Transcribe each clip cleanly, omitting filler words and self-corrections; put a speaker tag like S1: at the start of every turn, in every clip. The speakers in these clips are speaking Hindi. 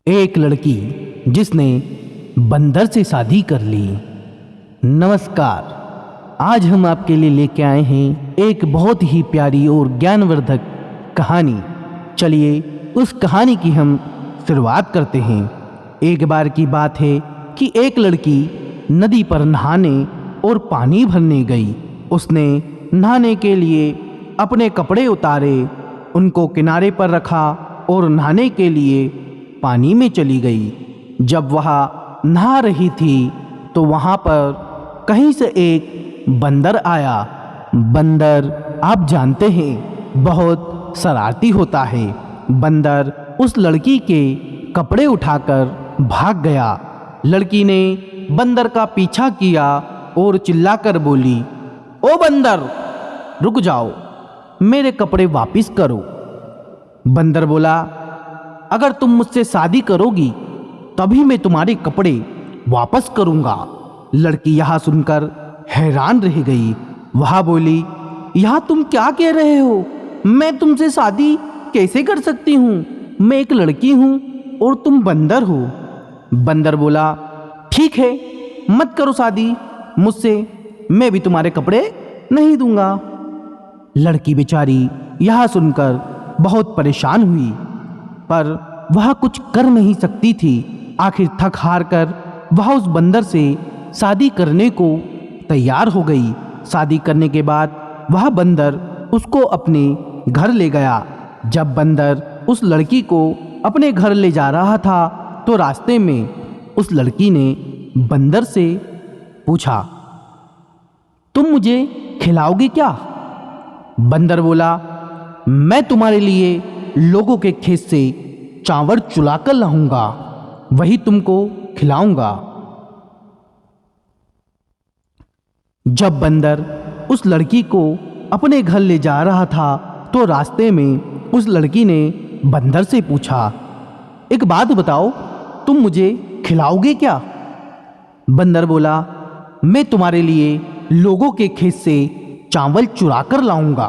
S1: एक लड़की जिसने बंदर से शादी कर ली। नमस्कार, आज हम आपके लिए लेके आए हैं एक बहुत ही प्यारी और ज्ञानवर्धक कहानी। चलिए उस कहानी की हम शुरुआत करते हैं। एक बार की बात है कि एक लड़की नदी पर नहाने और पानी भरने गई। उसने नहाने के लिए अपने कपड़े उतारे, उनको किनारे पर रखा और नहाने के लिए पानी में चली गई। जब वह नहा रही थी तो वहाँ पर कहीं से एक बंदर आया। बंदर आप जानते हैं बहुत शरारती होता है। बंदर उस लड़की के कपड़े उठाकर भाग गया। लड़की ने बंदर का पीछा किया और चिल्लाकर बोली, ओ बंदर, रुक जाओ, मेरे कपड़े वापस करो। बंदर बोला, अगर तुम मुझसे शादी करोगी तभी मैं तुम्हारे कपड़े वापस करूंगा। लड़की यह सुनकर हैरान रह गई। वह बोली, यह तुम क्या कह रहे हो? मैं तुमसे शादी कैसे कर सकती हूँ? मैं एक लड़की हूँ और तुम बंदर हो। बंदर बोला, ठीक है, मत करो शादी मुझसे, मैं भी तुम्हारे कपड़े नहीं दूंगा। लड़की बेचारी यह सुनकर बहुत परेशान हुई, पर वह कुछ कर नहीं सकती थी। आखिर थक हार कर वह उस बंदर से शादी करने को तैयार हो गई। शादी करने के बाद वह बंदर उसको अपने घर ले गया। जब बंदर उस लड़की को अपने घर ले जा रहा था तो रास्ते में उस लड़की ने बंदर से पूछा, तुम मुझे खिलाओगे क्या? बंदर बोला, मैं तुम्हारे लिए लोगों के खेत से चावल चुरा कर लाऊंगा, वही तुमको खिलाऊंगा। जब बंदर उस लड़की को अपने घर ले जा रहा था तो रास्ते में उस लड़की ने बंदर से पूछा, एक बात बताओ, तुम मुझे खिलाओगे क्या? बंदर बोला, मैं तुम्हारे लिए लोगों के खेत से चावल चुरा कर लाऊंगा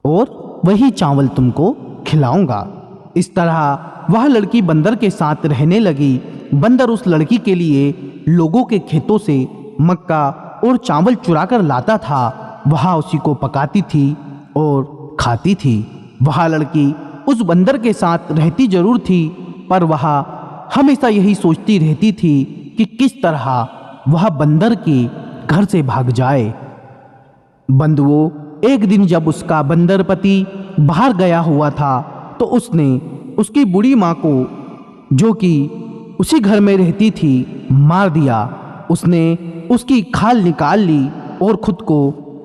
S1: और वही चावल तुमको खिलाऊंगा। इस तरह वह लड़की बंदर के साथ रहने लगी। बंदर उस लड़की के लिए लोगों के खेतों से मक्का और चावल चुरा कर लाता था। वह उसी को पकाती थी और खाती थी। वह लड़की उस बंदर के साथ रहती जरूर थी, पर वह हमेशा यही सोचती रहती थी कि किस तरह वह बंदर के घर से भाग जाए। बंधुओं, एक दिन जब उसका बंदर पति बाहर गया हुआ था तो उसने उसकी बूढ़ी माँ को, जो कि उसी घर में रहती थी, मार दिया। उसने उसकी खाल निकाल ली और खुद को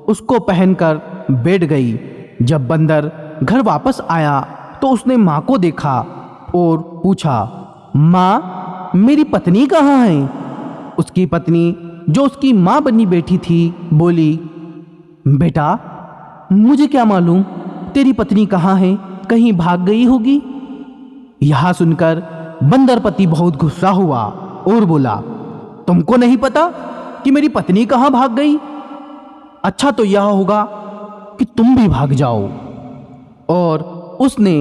S1: उसको पहनकर बैठ गई। जब बंदर घर वापस आया तो उसने माँ को देखा और पूछा, माँ, मेरी पत्नी कहाँ है? उसकी पत्नी, जो उसकी माँ बनी बैठी थी, बोली, बेटा, मुझे क्या मालूम तेरी पत्नी कहाँ है, कहीं भाग गई होगी। यह सुनकर बंदर पति बहुत गुस्सा हुआ और बोला, तुमको नहीं पता कि मेरी पत्नी कहाँ भाग गई? अच्छा तो यह होगा कि तुम भी भाग जाओ। और उसने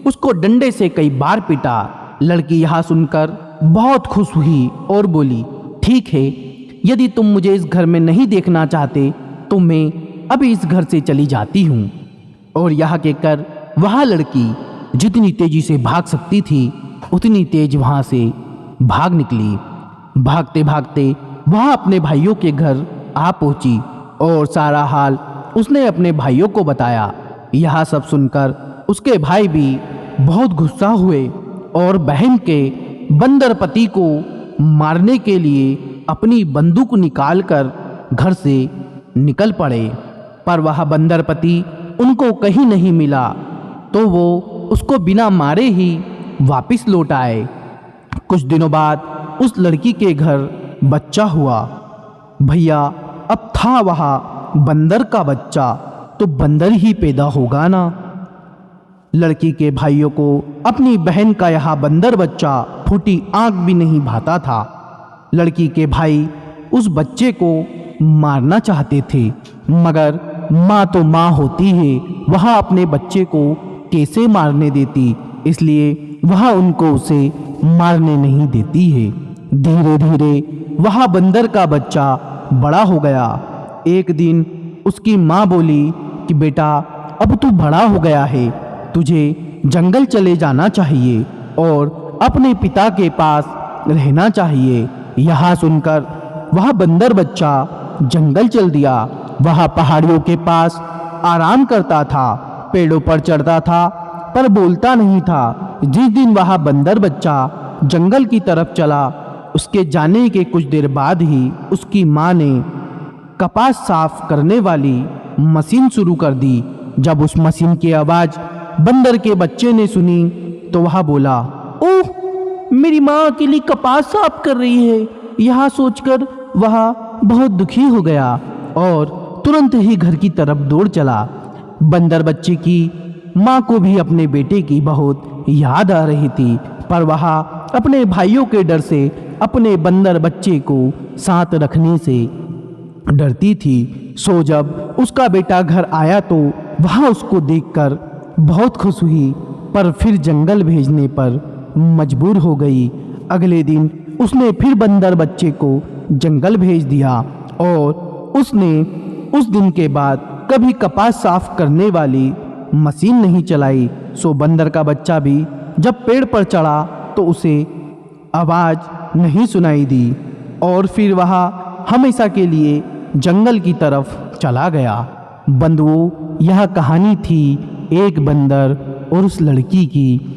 S1: उसको डंडे से कई बार पीटा। लड़की यह सुनकर बहुत खुश हुई और बोली, ठीक है, यदि तुम मुझे इस घर में नहीं देखना चाहते तो मैं अभी इस घर से चली जाती हूँ। और यह कहकर वह लड़की जितनी तेजी से भाग सकती थी उतनी तेज वहाँ से भाग निकली। भागते भागते वह अपने भाइयों के घर आ पहुँची और सारा हाल उसने अपने भाइयों को बताया। यह सब सुनकर उसके भाई भी बहुत गुस्सा हुए और बहन के बंदर पति को मारने के लिए अपनी बंदूक निकालकर घर से निकल पड़े। पर वह बंदर पति उनको कहीं नहीं मिला तो वो उसको बिना मारे ही वापस लौट आए। कुछ दिनों बाद उस लड़की के घर बच्चा हुआ। भैया, अब था वहाँ बंदर का बच्चा तो बंदर ही पैदा होगा ना। लड़की के भाइयों को अपनी बहन का यह बंदर बच्चा फूटी आंख भी नहीं भाता था। लड़की के भाई उस बच्चे को मारना चाहते थे, मगर माँ तो माँ होती है, वह अपने बच्चे को कैसे मारने देती। इसलिए वह उनको उसे मारने नहीं देती है। धीरे धीरे वह बंदर का बच्चा बड़ा हो गया। एक दिन उसकी माँ बोली कि बेटा, अब तू बड़ा हो गया है, तुझे जंगल चले जाना चाहिए और अपने पिता के पास रहना चाहिए। यह सुनकर वह बंदर बच्चा जंगल चल दिया। वह पहाड़ियों के पास आराम करता था, पेड़ों पर चढ़ता था, पर बोलता नहीं था। जिस दिन वह बंदर बच्चा जंगल की तरफ चला, उसके जाने के कुछ देर बाद ही उसकी माँ ने कपास साफ करने वाली मशीन शुरू कर दी। जब उस मशीन की आवाज़ बंदर के बच्चे ने सुनी तो वह बोला, ओह, मेरी माँ अकेली कपास साफ कर रही है। यह सोचकर वह बहुत दुखी हो गया और तुरंत ही घर की तरफ दौड़ चला। बंदर बच्चे की माँ को भी अपने बेटे की बहुत याद आ रही थी, पर वह अपने भाइयों के डर से अपने बंदर बच्चे को साथ रखने से डरती थी। सो जब उसका बेटा घर आया तो वह उसको देखकर बहुत खुश हुई, पर फिर जंगल भेजने पर मजबूर हो गई। अगले दिन उसने फिर बंदर बच्चे को जंगल भेज दिया और उसने उस दिन के बाद कभी कपास साफ करने वाली मशीन नहीं चलाई। सो बंदर का बच्चा भी जब पेड़ पर चढ़ा तो उसे आवाज़ नहीं सुनाई दी और फिर वह हमेशा के लिए जंगल की तरफ चला गया। बंधुओं, यह कहानी थी एक बंदर और उस लड़की की।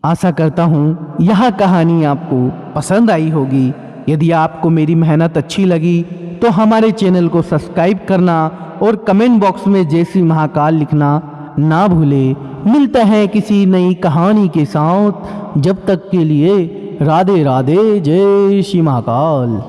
S1: आशा करता हूँ यह कहानी आपको पसंद आई होगी। यदि आपको मेरी मेहनत अच्छी लगी तो हमारे चैनल को सब्सक्राइब करना और कमेंट बॉक्स में जय श्री महाकाल लिखना ना भूलें। मिलते हैं किसी नई कहानी के साथ। जब तक के लिए राधे राधे, जय श्री महाकाल।